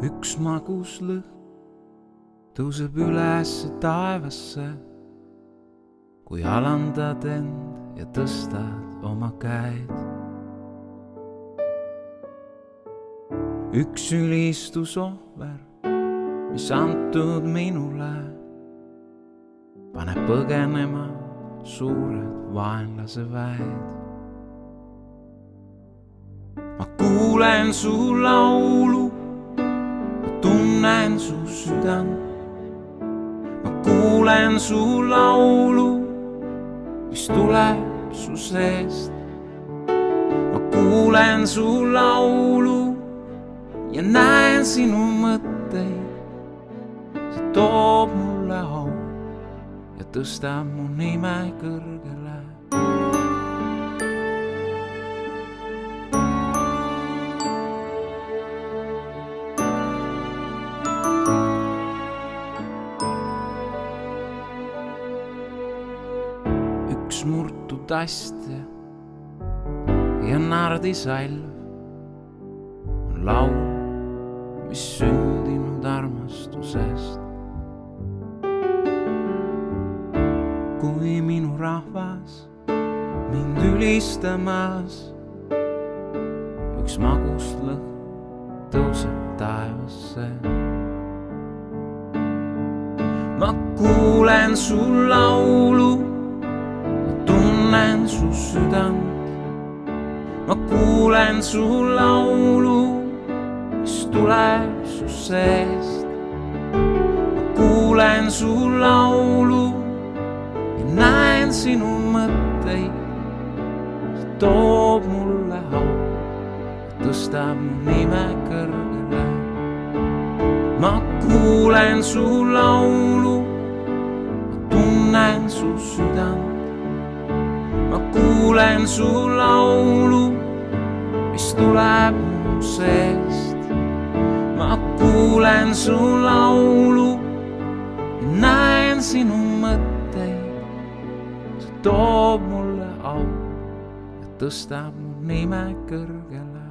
üks magus lõhn tõuseb üles taevasse, kui alandad end ja tõstad oma käed. Üks ülistusohver, mis antud minule, paneb põgenema suured vaenlase väed. Ma kuulen su laulu, ma tunnen su südant. Ma kuulen su laulu, mis tuleb su seest. Ma kuulen su laulu ja näen sinu mõtteid. See toob mulle au ja tõstab mu nime kõrgele. Üks murtud astja ja nardisalv on laul, mis sündinud armastusest. Kui minu rahvas mind ülistamas, üks magus lõhn tõuseb taevasse. Ma kuulen su laulu, ma tunnen su südant. Ma kuulen su laulu, mis tuleb su seest. Ma kuulen su laulu ja näen sinu mõtteid. See toob mulle au ja tõstab mu nime kõrgele. Ma kuulen su laulu, ma tunnen su südant. Ma kuulen su laulu, mis tuleb mu seest. Ma kuulen su laulu ja näen sinu mõtteid. See toob mulle au ja tõstab mu nime kõrgele.